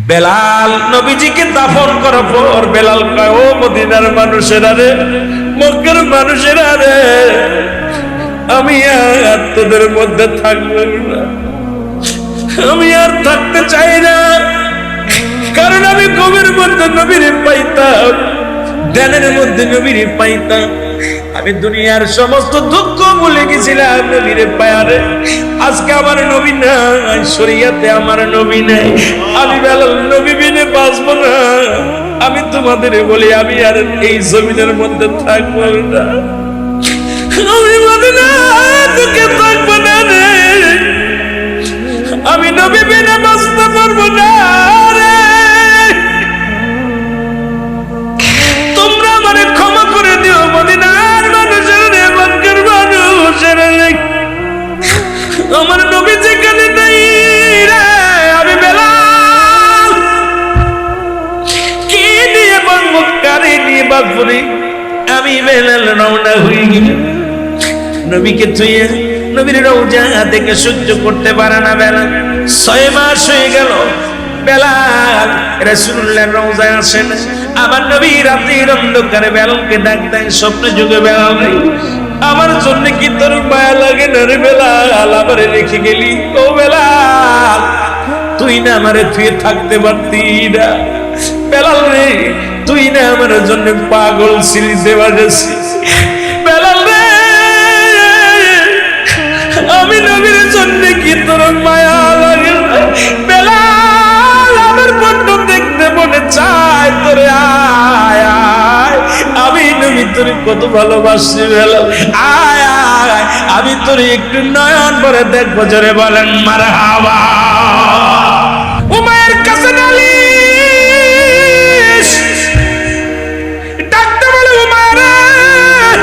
বেলাল নবীজিকে দাফন করার পর বেলাল কয়, ও মদিনার মানুষেরা রে, মক্কার মানুষেরা রে, আমি আর তোদের মধ্যে থাকবো না, আমি আর থাকতে চাই না। কারণ আমি ঘুমের মধ্যে নবীর পাইতাম, ধ্যানের মধ্যে নবীর পাইতাম। আমি দুনিয়ার সমস্ত দুঃখ ভুলে গেছিলাম নবীর পায়ারে। আজকে আমার নবী নাই, শরীয়তে আমার নবী নাই, আমি বেলাল নবী বিনে বাঁচবো না। আমি তোমাদের বলি, আমি আর এই জমিনের মধ্যে থাকবো না, আমি মদিনা তোকে থাকবো না রে, আমি নবী বিনে বাঁচতে পারবো না রে। তোমরা আমারে ক্ষমা করে দিও মদিনার মানুষের রে, মক্কার মানুষের রে, আমার নবী যেখানে নাই রে, আমি বেলাল কি নিয়ে বাঁচবো, কারে নিয়ে বাঁচবো রে? আমি বেলাল রওনা হয়ে গেলাম নবীকে থুয়ে। নবীর রওজা দেখে সহ্য করতে পারে না বেলাল। 6 মাস হয়ে গেল বেলাল রাসূলুল্লাহর রওজায় আসেন। আমার নবী রাতের অন্ধকারে বেলালকে ডাক দেয়, স্বপ্নে যুগে বেলাল রে, আমার জন্য কি তোর মায়া লাগে না রে বেলাল? আমারে রেখে গেলি, ও বেলাল তুই না আমারে থুয়ে থাকতে পারতি না? বেলাল রে, তুই না আমার জন্য পাগল ছিলি দেবাদেশি। বেলাল রে, আমি নবীর জন্য কি তোর মায়া লাগে? বেলাল আমার বন্ধু দেখতে মনে চায়, তোরে আয় আয়, আমি নবী তোরে কত ভালোবাসি বেলাল, আয় আয়, আমি তোরে একটু নয়ন ভরে দেখবো। জোরে বলেন মারহাবা। উমায়ের কাছে নালিশ ডাকতে বলে, উমায়ের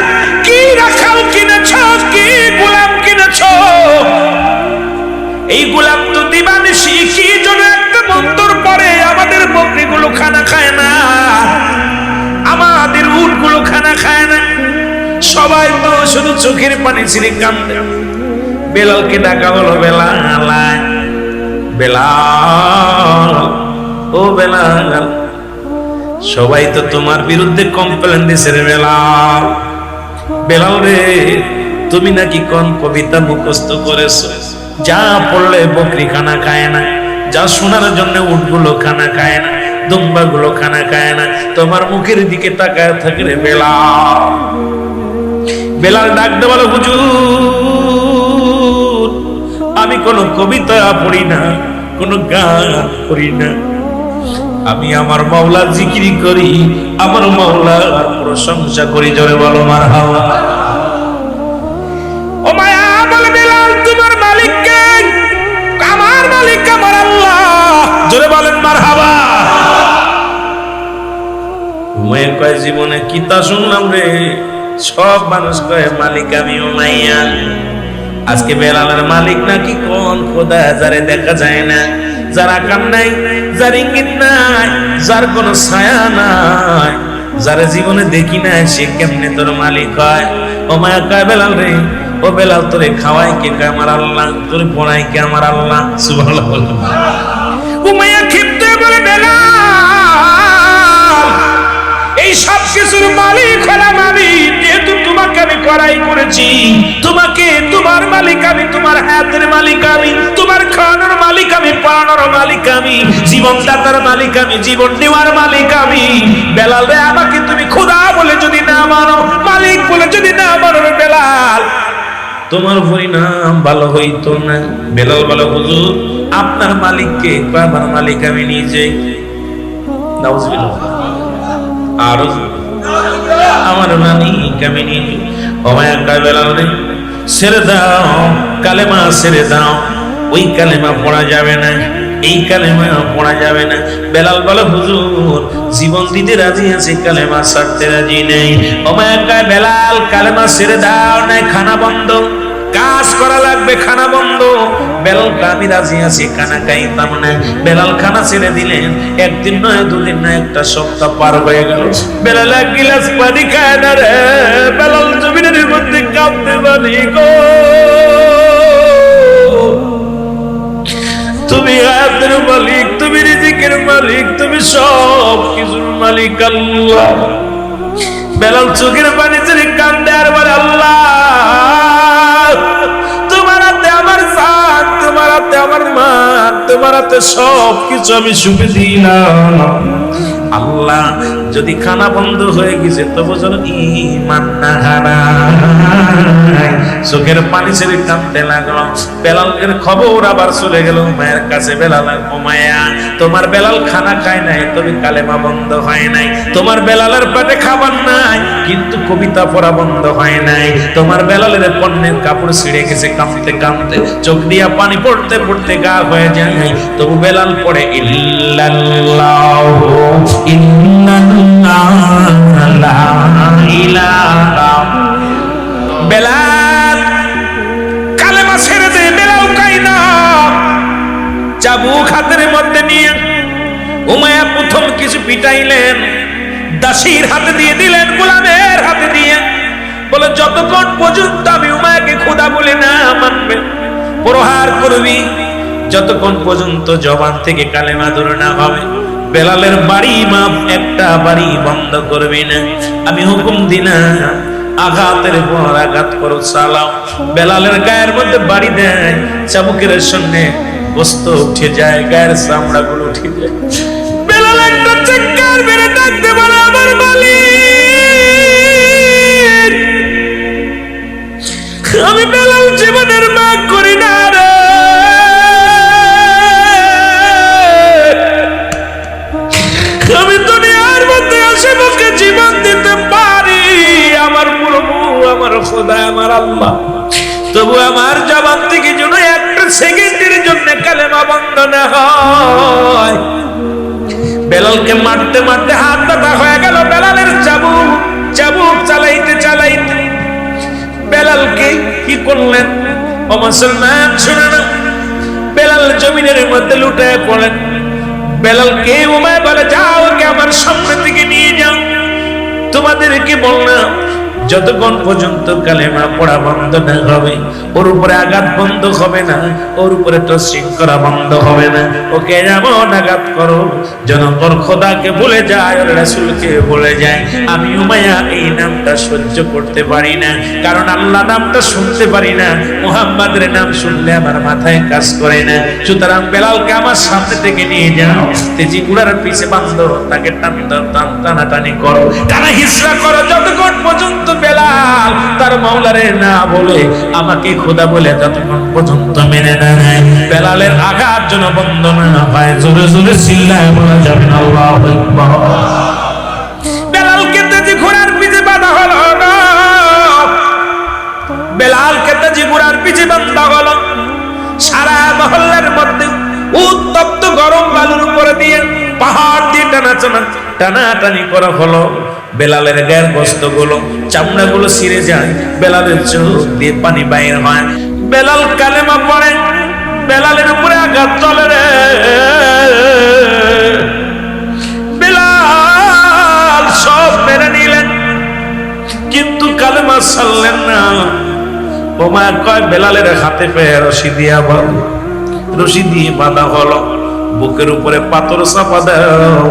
কি রাখাল কিনেছ, কি গোলাম কিনেছ? এই গোলাম তো দিবানিশি কি জন্য একটা মন্তর পরে আমাদের বকরিগুলো খানা খায় না, আমাদের উটগুলো খানা খায় না, সবাই তো শুধু চোখের পানি ছিঁড়ে কান্দে। বেলালকে ডাকা হলো, বেলাল বেলাল, ও বেলাল, সবাই তো তোমার বিরুদ্ধে কমপ্লেন দিছে রে বেলাল। বেলাল রে, তুমি নাকি কোন কবিতা মুখস্থ করেছো, যা পড়লে বকরি খানা খায় না, যা শোনার জন্য উটগুলো খানা খায় না, দুম্বাগুলো খানা খায় না, তোমার মুখের দিকে তাকায় থাকে রে বেলাল। বেলাল ডাকতে বলো, হুজুর আমি কোন কবিতা পড়ি না, কোন গান করি না, আমি আমার মাওলা জিকির করি, আমার মাওলার প্রশংসা করি। জোরে বলো মারহাবা। ও মায়া বলে, বেলাল তোমার মালিক কে? আমার মালিক আমার আল্লাহ। জোরে বলেন মারহাবা। উমাইয়া কয়, জীবনে কি তা শুনলাম রে, সব মানুষ কয় মালিক আমি উমাইয়া। আজকে বেলালের মালিক নাকি কোন খোদা, যারে দেখা যায় না, যার আকার নাই, যার ইঙ্গিত নাই, যার কোনো ছায়া নাই, যারা জীবনে দেখি না, সে কেমনে তোর মালিক হয়? ও মায়া কয়, বেলাল রে, ও বেলাল তোরে খাওয়াই কে? কয় আমার আল্লাহ। তোরে পড়াই কে? আমার আল্লাহ। সুবহানাল্লাহ। উমাইয়া ক্ষিপ্ত বলে, বেলাল এই সব কিছুর মালিক হলাম আমি, যেহেতু তোমাকে আমি করাই করেছি, তোমাকে, তোমার মালিক আমি, তোমার হাতের মালিক আমি, তোমার খাওয়ানোর মালিক আমি, পড়ানোর মালিক আমি, জীবনদাতার মালিক আমি, জীবন দেওয়ার মালিক আমি। বেলাল রে, আমাকে তুমি খোদা বলে যদি না মানো, মালিক বলে যদি না মানো বেলাল, তোমার পরিণাম ভালো হইতো না। বেলাল বলে, হুজুর আপনার মালিককে? আমার মালিক আমি নিজে। নাউজুবিল্লাহ। আর আমার মালিক আমি নিজে। ও মায়া কয়, বেলাল রে ছেড়ে দাও, কালেমা ছেড়ে দাও, ওই কালেমা পড়া যাবে না, এই কালেমা পড়া যাবে না। বেলাল বলে, হুজুর জীবন দিতে রাজি আছে, কালেমা ছাড়তে রাজি নেই। ও মায়া কয়, বেলাল কালেমা ছেড়ে দাও, নাই খানা বন্ধ, কাজ করা লাগবে, খানা বন্ধ। বেলাল আমি রাজি আছি, খানা খাইতাম না। বেলাল খানা ছেড়ে দিলেন। একদিন নয়, দুদিন নয়, একটা সপ্তাহ পার হয়ে গেল। বেলাল এক গিলাস পানি খায় না রে। বেলাল জমিনের মধ্যে কাঁদতে পারি গো, তুমি হাতের মালিক, তুমি রিজিকের মালিক। মালিক, তুমি সব কিছুর মালিক আল্লাহ। বেলাল চোখের পানি ছেড়ে কান্দে আর বলে, আল্লাহ তোমার হাতে আমার জান, তোমার হাতে আমার মান, তোমার হাতে সব কিছু আমি সুখে দিলাম। আল্লাহ যদি খানা বন্ধ হয়ে গেছে তবু যেন ঈমান না হারায়। চোখের পানি ছেড়ে কাঁদতে লাগলো। বেলালের খবর আবার চলে গেল মায়ের কাছে। বেলাল, মায়া তোমার বেলাল খানা খায় নাই, তবে কালেমা বন্ধ হয় নাই। তোমার বেলালের পেটে খাবার নাই, কিন্তু কবিতা পড়া বন্ধ হয় নাই। তোমার বেলালের পণ্যের কাপড় ছিঁড়ে গেছে, কাঁদতে কাঁদতে চোখ দিয়া পানি পড়তে পড়তে গা হয়ে যায়, তবু বেলাল পড়ে ইল্লাল্লাহু বেলাল কালেমা ছেড়ে দে। বেলাল কাই না, চাবুক হাতের মধ্যে নিয়ে উমাইয়া প্রথম কিছু পিটাইলেন, দাসীর হাতে দিয়ে দিলেন, গোলামের হাতে দিয়ে বলে, যতক্ষণ পর্যন্ত আমি উমাইয়াকে খোদা বলে না মানবে প্রহার করবি, যতক্ষণ পর্যন্ত জবান থেকে কালেমা দূর না হবে বেলালের বাড়ি মাপ একটা বাড়ি বন্ধ করবি না। আমি হুকুম দিনা, আঘাতের পর আঘাত করো, চালাও। বেলালের গায়ের মধ্যে বাড়ি দেয়, চাবুকের সঙ্গে গোস্ত উঠে যায়, গায়ের চামড়া গুলো উঠে যায়। বেলাল একটা চিৎকার মেরে ডাকতে বলে, আমার মালিক, আমি বেলাল জীবনের মাগ করি না রে, আমি দুনিয়ার মধ্যে আসে মুখে জীবন দিতে পারি, আমার প্রভু, আমার খোদা, আমার আল্লাহ, তবু আমার জবান থেকে যেন একটা সেকেন্ডের জন্য কালেমা বন্ধ না হয়। বেলালকে মারতে মারতে হাত ব্যথা হয়ে গেল। বেলালের চাবুক চালাইতে চালাইতে বেলালকে কি করলেন? ও মুসলমান শুনে না, বেলাল জমিনের মধ্যে লুটায় পড়লেন। বেলালকে উমাইয়া বলে, যাও ওকে আমার সামনে থেকে নিয়ে যাও। তোমাদেরকে বললাম যতক্ষণ পর্যন্ত কালেমা পড়া বন্ধ না হবে, ওর উপরে আঘাত বন্ধ হবে না, ওর উপরে তসরিক করা বন্ধ হবে না। ওকে এমন আঘাত করো যেন তোর খোদাকে ভুলে যায়, ওর রাসূলকে ভুলে যায়। আমি উমাইয়া এই নামটা সহ্য করতে পারি না, কারণ আল্লাহ নামটা শুনতে পারি না, মুহাম্মাদের নাম শুনলে আমার মাথায় কাজ করে না। সুতরাং বেলালকে আমার সামনে থেকে নিয়ে যাও, তেজি ঘোড়ার পিছে বাঁধো, তাকে টানাটানি করো, টানা হিসরা করো, যতক্ষণ পর্যন্ত বেলাল তার মাওলারে না বলে, আমাকে খোদা বলে যতক্ষণ পর্যন্ত মেনে না নেয়। বেলালের আঘাত যেন বন্ধ না হয়। জোরে জোরে চিল্লায় বলা যাবে না আল্লাহু আকবার। বেলালকে তেজি ঘোড়ার পিছে বাঁধা হলো না, বেলালকে তেজি ঘোড়ার পিছে বাঁধা হলো। সারা মহল্লার মধ্যে উত্তপ্ত গরম বালুর উপরে দিয়ে পাহাড় দিয়ে টানাটানি করা হলো। বেলালের গায়ের বস্ত্রগুলো, চামড়াগুলো ছিঁড়ে যায়, বেলালের চোখ দিয়ে পানি বাইর হয়। বেলাল কালেমা পড়ে, বেলালের উপরে আঘাত চলে রে। বেলাল সব মেনে নিলেন, কিন্তু কালেমা ছাড়লেন না। ওমা কয়, বেলালের হাতে পায়ে রশি দিয়া বাঁধো, রশি দিয়ে বাঁধা হলো। বুকের উপরে পাথর চাপা দাও,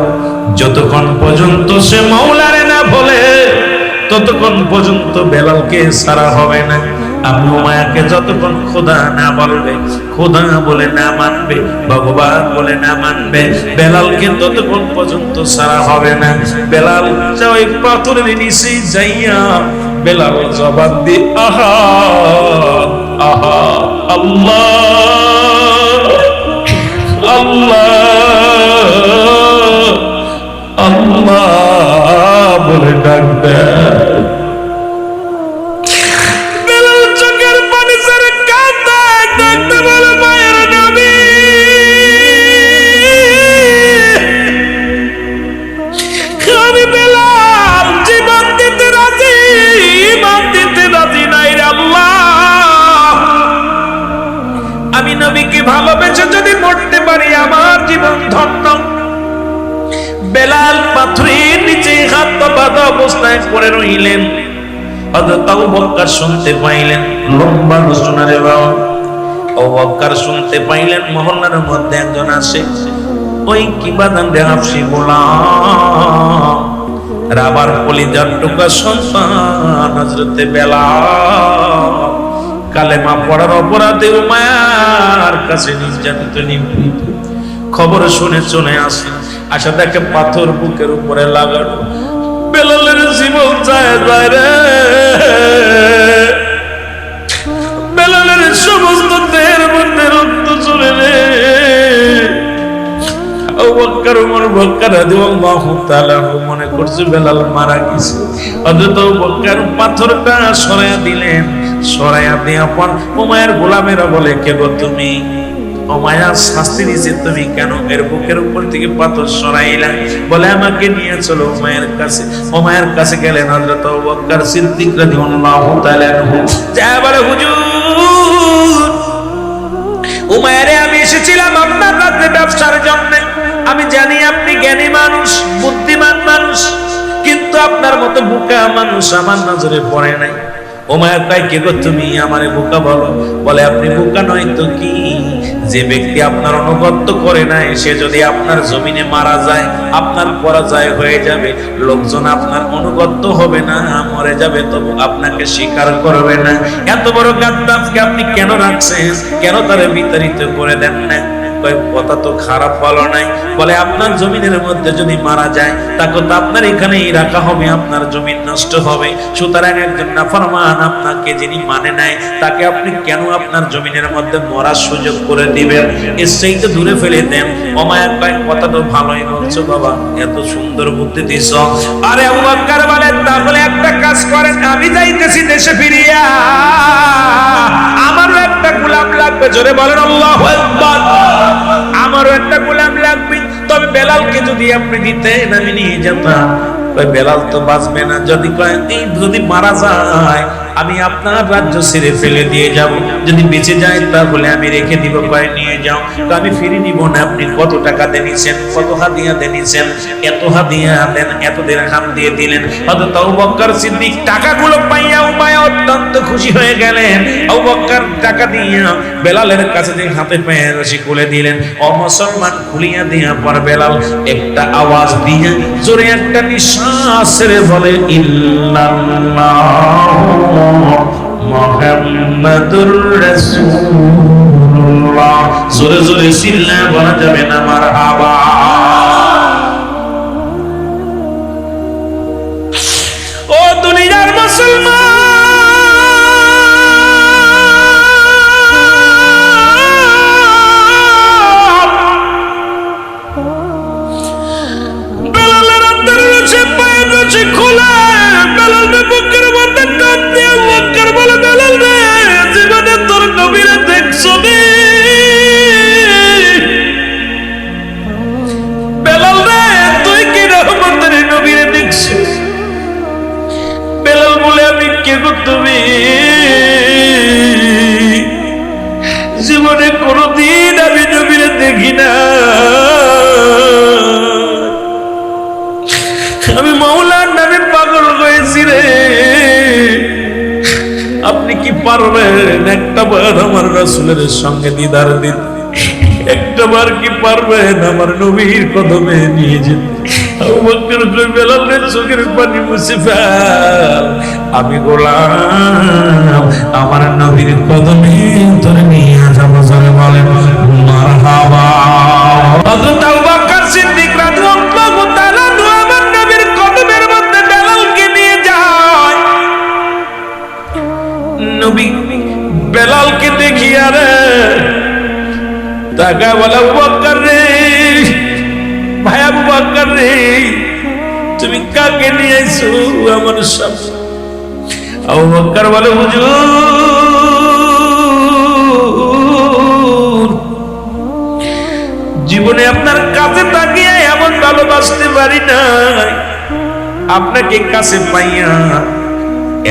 যতক্ষণ পর্যন্ত সে মাওলারে না বলে ততক্ষণ পর্যন্ত বেলালকে ছাড়া হবে না। আবু উমায়াকে যতক্ষণ খোদা না বলবে, খোদা বলে না মানবে, ভগবান বলে না মানবে, বেলালকে ততক্ষণ পর্যন্ত ছাড়া হবে না। বেলাল ওই পাথরের নিচে যাইয়া বেলাল জবাব দি, আহা আহা আল্লাহ আল্লাহ আল্লাহ বলে ডাক দেয়। বেলাল চোখের পানি ছেড়ে কাঁদতে ডাকতে বলে, মায়ের নবী, আমি বেলাল জীবন দিতে রাজি, ইমান দিতে রাজি নাই রে আল্লাহ। আমি নবীকে ভালোবেসে যদি মরতে পারি আমার জীবন ধন্য। বেলাল পাথরের নিচে হাত বাঁধা অবস্থায় পড়ে রইলেন। হযরত আবু বকর শুনতে পাইলেন, লম্বা ঘোষণা রে বাবা। আবু বকর শুনতে পাইলেন মহল্লার মধ্যে একজন আসে, ওই কি বাদান রে হাফসি গোলাম, রাবার কলিজার টুকা সন্তান হযরতে বেলাল কালেমা পড়ার অপরাধে উমায়ার কাছে নির্যাতিত নিপীড়িত খবর শুনে চলে আসে। আশা দেখে পাথর বুকের উপরে লাগানো, বেলালের জীবন যায় যায় রে, বেলালের সমস্ত দেহের মধ্যে রক্ত চলে রে। আবু বকর ওমর বকর রাদিয়াল্লাহু তাআলা মনে করছে বেলাল মারা গেছে। হযরত আবু বকর পাথরটা সরাইয়া দিলেন, সরাইয়া দেওয়ার পর উমাইয়ার গোলামেরা বলে, কে গো তুমি? উমাইয়া শাস্তি দিয়েছে, তুমি কেন এর বুকের উপর থেকে পাথর সরাইলা? বলে আমাকে নিয়ে চলো উমাইয়ার কাছে। উমাইয়ার কাছে গেলেন হযরত আবু বকর সিদ্দিক রাদিয়াল্লাহু তাআলা আনহু। যা বলে, হুজুর উমাইয়ারে আমি এসেছিলাম আপনার রাতে ব্যবসার জন্য। আমি জানি আপনি জ্ঞানী মানুষ, বুদ্ধিমান মানুষ, কিন্তু আপনার মতো বোকা মানুষ আমার নজরে পড়ে নাই। উমাইয়া কয়, কে গো তুমি? আমারে বোকা বলো। বলে, আপনি বোকা নয় তো কি? যে ব্যক্তি আপনার অনুগত্য করে নাই সে যদি আপনার জমিনে মারা যায় আপনার পরাজয় হয়ে যাবে, লোকজন আপনার অনুগত্য হবে না, মরে যাবে, তবু আপনাকে স্বীকার করবে না। এত বড় গাদ্দাফকে আপনি কেন রাখছেন? কেন তারে বিতাড়িত করে দেন না? কথা তো খারাপ বলো নাই। বলে, আপনার জমিনের মধ্যে যদি মারা যায় তাকে তো আপনার এখানেই রাখা হবে, আপনার জমিন নষ্ট হবে। সুতরাং একজন নাফরমান আপনাকে যিনি মানে নাই তাকে আপনি কেন আপনার জমিনের মধ্যে মরার সুযোগ করে দিবেন? এসেই তো দূরে ফেলে দেন। উমাইয়া কয়, কথা তো ভালোই বলছো বাবা, এত সুন্দর বুদ্ধি দিছ। আরে আবু বকর বলে, তাহলে একটা কাজ করেন, আমি যাইতেছি দেশে ফিরিয়া, আমারও একটা গোলাম লাগবে। জোরে বলেন আল্লাহু আকবার। আমারও একটা গোলাম লাগবে, তবে বেলালকে যদি আপনি দিতেন আমি নিয়ে যেতাম। বেলাল তো বাঁচবে না, যদি মারা যায় আমি আপনার রাজ্য ছেড়ে ফেলে দিয়ে যাব, যদি বেঁচে যায় তাহলে আমি রেখে দিব। কয়, নিয়ে যাও। আমি ফিরে নিব না। আপনি কত টাকা দেনিছেন? কত হাদিয়া দেনিছেন? এত হাদিয়া দেন, এত দিরহাম দিয়ে দিলেন। হযরত আবু বকর সিদ্দিক টাকাগুলো পাইয়া উমাইয়া অত্যন্ত খুশি হয়ে গেলেন। আবু বকর টাকা দিয়া বেলালের কাছে যে হাতে পায়ে রশি খুলে দিলেন। ও মুসলমান, খুলিয়া দিয়া পর বেলাল একটা আওয়াজ দিয়ে জোরে একটা নিঃশ্বাস ছেড়ে বলে, ইল্লাল্লাহ মুহাম্মাদুর রাসূলুল্লাহ। জোরে জোরে চিল্লায় বলা যাবে না মারহাবা। ও দুনিয়ার মুসলমান, বেলালের অন্তর রয়েছে পায়ের রয়েছে খোলা। বেলাল বুকের মধ্যে টান দিয়ে বকর বলে, বেলাল রে, জীবনে তোর নবীরে দেখছো নি? বেলাল রে, তুই কি রহমতের নবীরে দেখছো? বেলাল বলে, আমি কে গো তুমি? জীবনে কোনদিন আমি নবীরে দেখি না, আমি মাওলার নামে পাগল হয়েছি রে। আপনি কি পারবেন একটা বার আমার রাসূলের সঙ্গে দিদার দিতে? একটা বার কি পারবেন আমার নবীর কদমে নিয়ে যেতে? আবু বকর কই, বেলালের চোখের পানি মুছে ফেল, আমি গোলাম, আমার নবীর কদমে তোরে নিয়ে যাবো। জোরে বলেন মারহাবা। হযরত আবু বকর সিদ্দিক রাদিয়াল্লাহু তাআলা আমার নবীর কদমের মধ্যে বেলালকে নিয়ে যায়। নবী বেলালকে দেখিয়া রে তাকা বলে, আবু বকর রে, ভাই আবু বকর রে, তুমি কাকে নিয়ে আইছো আমার সামনে? আবু বকর বলে, হুজুর, জীবনে আপনার কাছে তাকিয়ে এমন ভালোবাসতে পারি নাই, আপনাকে কাছে পাইয়া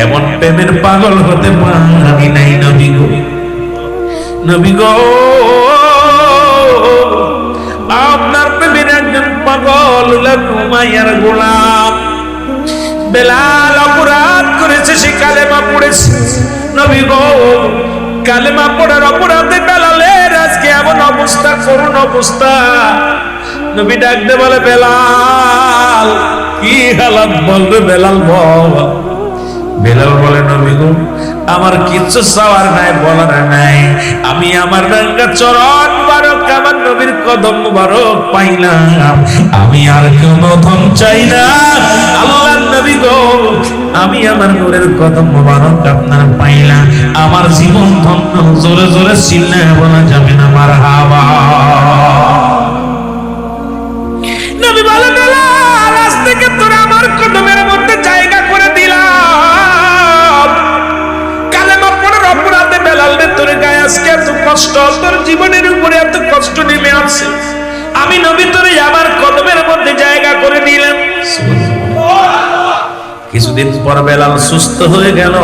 এমন প্রেমের পাগল হতে পারি নাই। নবী গো, নবী গো, আপনার প্রেমের একজন পাগল উমাইয়ার গোলাম বেলাল অপরাধ করেছে, সে কালেমা পড়েছে। নবী গো, কালেমা পড়ার অপরাধে বেলালের আজকে এমন অবস্থা, করুণ অবস্থা। নবী ডাকতে বলে বেলাল কি হালাত বলবে বেলাল বল। বেলাল বলে নবী গো আমার কিচ্ছু চাওয়ার নাই বলার নাই, আমি আমার রাঙ্গা চরণ মুবারক আমার নবীর কদম মুবারক পাইলাম, আমি আর কোনো ধন চাই না। আল্লাহর নবী গো আমি আমার নূরের কদম মুবারক আপনার পাইলাম, আমার জীবন ধন্য। জোরে জোরে চিল্লায় বলা যাবে না মারহাবা। নবী বলে বেলাল আজ থেকে তোরা আমার কদমের মধ্যে জায়গা করে দিলাম। কালেমা পড়ার অপরাধে বেলাল রে তোর গায়ে আজকে এত কষ্ট, তোর জীবনের উপরে এত কষ্ট নেমে আসছে, আমি নবী তোরে আমার কদমের মধ্যে জায়গা করে দিলাম। কিছুদিন পর বেলাল সুস্থ হয়ে গেল,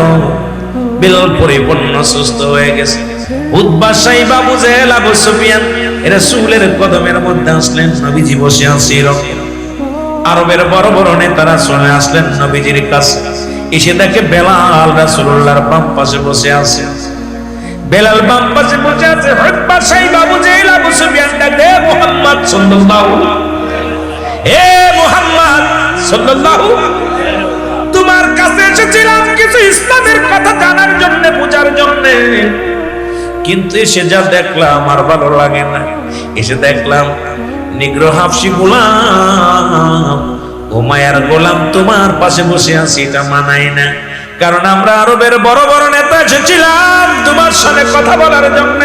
বেলাল পরিপূর্ণ সুস্থ হয়ে গেছে। উতবা সাইবা আবু জেহেল আবু সুফিয়ান রাসূলের কদমের মধ্যে আসলেন, নবীজি বসে আছেন। আরবের বড় বড় নেতারা চলে আসলেন নবীজির কাছে, এসে দেখে বেলাল রাসূলুল্লাহর বাম পাশে বসে আছে। বেলাল বাম পাশে বসে আছে, উতবা সাইবা আবু জেহেল আবু সুফিয়ান ডাকে মুহাম্মদ সাল্লাল্লাহু, হে মুহাম্মদ সাল্লাল্লাহু, তোমার কাছে এসেছিলাম কিছু ইসলামের কথা জানার জন্য, বোঝার জন্য, কিন্তু এসে যা দেখলাম আমার ভালো লাগে না। এসে দেখলাম নিগ্রো হাফসি গোলাম, উমাইয়ার গোলাম তোমার পাশে বসে আছি, এটা মানায় না। কারণ আমরা আরবের বড় বড় নেতা এসেছিলাম তোমার সাথে কথা বলার জন্য,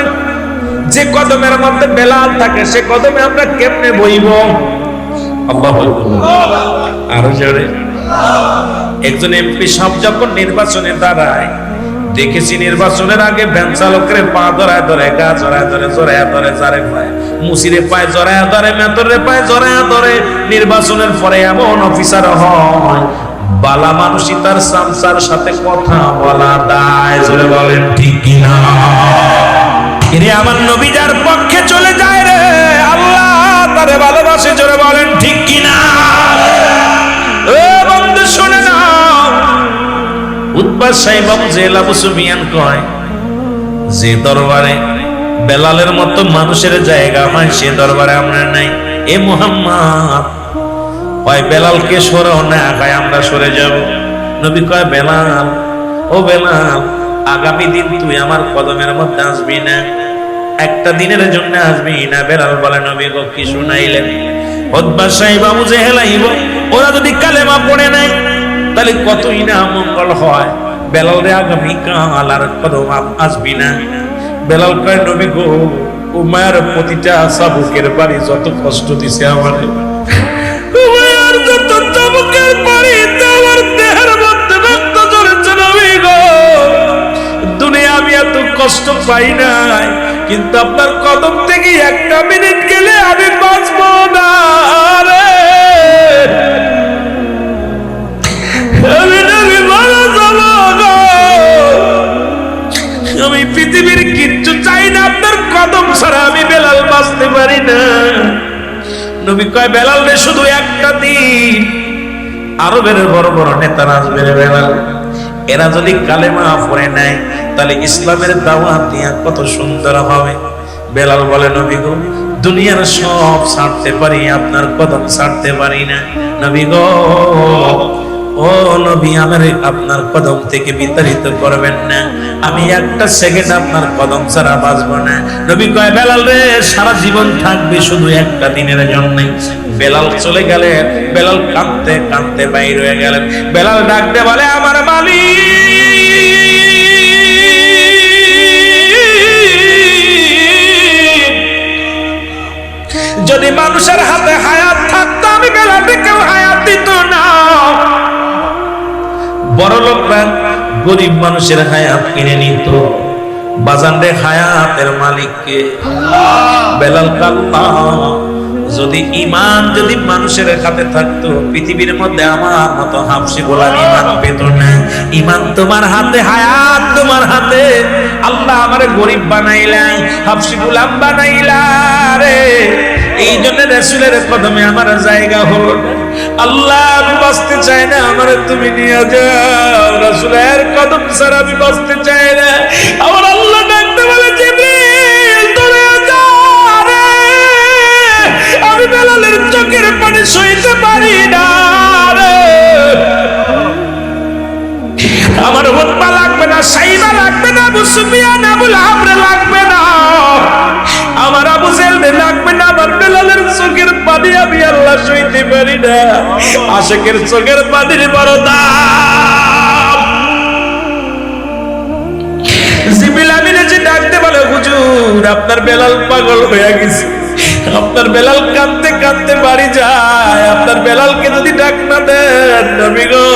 যে কদমের মধ্যে বেলাল থাকে সে কদমে আমরা কেমনে বইব? আল্লাহু আকবার। আরো জোরে। একজন এমপি সাহেব যখন নির্বাচনে দাঁড়ায়, দেখেছি নির্বাচনের আগে ভ্যান চালকের পা ধরায় ধরে, গা জড়ায় ধরে, জড়ায় ধরে, যারে পায় মুসিরে পায় জড়ায় ধরে, মেতরে পায় জড়ায় ধরে। নির্বাচনের পরে এমন অফিসার হয় বালা মানুষই তার সামসার সাথে কথা বলা দায়। জোরে বলেন ঠিক কিনা? এরে আমার নবী যার পক্ষে চলে যায় রে আল্লাহ তারে ভালোবাসে। জোরে বলেন ঠিক কিনা? শুনে নাও, উতবা সাইবা আবু জেহেল আবু সুফিয়ান কয় যে দরবারে বেলালের মতো মানুষের জায়গা হয় সে দরবারে আমরা নাই। এ মুহাম্মদ কয় বেলালকে সরাও না, কয় আমরা সরে যাব। নবী কয় বেলাল, ও বেলাল আগামী দিন তুই আমার কদমের মধ্যে আসবি না, একটা দিনের জন্য আসবি না। বেলাল বলে নবী গো কি শুনাইলেন? উতবা সাইবা আবু জেহেল আইব, ওরা যদি কালেমা পড়ে নাই তাহলে কতই না মঙ্গল হয়। বেলাল রে আগামী কাল আর কদম আসবি না। বেলাল কয় নবী গো উমাইয়ার প্রতিটা চাবুকের বাড়ি যত কষ্ট দিছে আমার, উমাইয়ার যত চাবুকের বাড়ি আমার দেহের মধ্যে রক্ত ঝরেছে নবী গো। দুনিয়া আমি এত কষ্ট পাই নাই, কিন্তু আপনার কদম থেকে একটা মিনিট গেলে আমি বাঁচবো না রে। আমি পৃথিবীর কিচ্ছু চাই না, আপনার কদম ছাড়া আমি বেলাল বাঁচতে পারি না। নবী কয় বেলাল রে শুধু একটা দিন, আরবের বড় বড় নেতারা আসবে রে বেলাল, এরা যদি কালেমা পড়ে নেয় তাহলে ইসলামের দাওয়াত দিয়া কত সুন্দর হবে। বেলাল বলে নবী গো দুনিয়ার সব ছাড়তে পারি, আপনার কদম ছাড়তে পারি না। নবী গো, ও নবী আমারে আপনার কদম থেকে বিতাড়িত করবেন না, আমি একটা সেকেন্ড আপনার কদম ছাড়া বাঁচবো না। নবী কয় বেলাল রে সারা জীবন থাকবে শুধু একটা দিনের জন্য। বেলাল চলে গেলেন, বেলাল কাঁদতে কাঁদতে বাইর হয়ে গেলেন। বেলাল ডাকতে বলে আমার মালিক, যদি মানুষের হাতে হায়াত থাকতো আমি বেলালকে কেউ হায়াত দিত না। বড় লোকরা গরিব মানুষের হায়াত কিনে নিত, বাজান রে হায়াতের মালিককে। বেলাল কাল্লা যদি ইমান যদি মানুষের হাতে থাকতো পৃথিবীর মধ্যে আমার মতো হাফসি গোলাম ইমান পেত না। ইমান তোমার হাতে, হায়াত তোমার হাতে। আল্লাহ আমারে গরিব বানাইলা, হাফসি গোলাম বানাইলা রে, এই জন্য রাসূলের কদমে আমার জায়গা হলো। আল্লাহ আমি বাঁচতে চাই না, আমার তুমি নিয়ে যাও, রাসূলের কদম ছাড়া আমি বাঁচতে চাই না। আমার আল্লাহ ডাকতে বলে জিবরিল তোরে যা রে, আমি বেলালের পানি আমি আল্লাহ সইতে পারি না। আশিকের চোখের পানির বড় দাম। জিবরিল আমিন এসে ডাকতে বলে, হুজুর আপনার বেলাল পাগল হয়ে গেছে। আপনার বেলাল কাঁদতে কাঁদতে বাড়ি যায়। আপনার বেলালকে যদি ডাক না দেন নবী গো,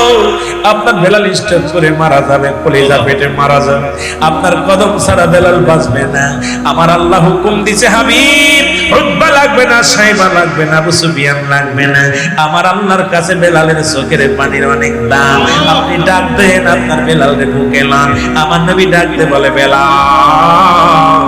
আপনার বেলাল স্ট্রোক করে মারা যাবে, কলিজা ফেটে মারা যাবে। আপনার কদম ছাড়া বেলাল বাঁচবে না। আমার আল্লাহ হুকুম দিছে, হাবিব উতবা লাগবে না, সাইবা লাগবে না, আবু সুফিয়ান লাগবে না। আমার আল্লাহর কাছে বেলালের চোখের পানির অনেক দাম। আপনি ডাক দেন আপনার বেলালের বুকে লান। আমার নবী ডাকতে বলে, বেলাল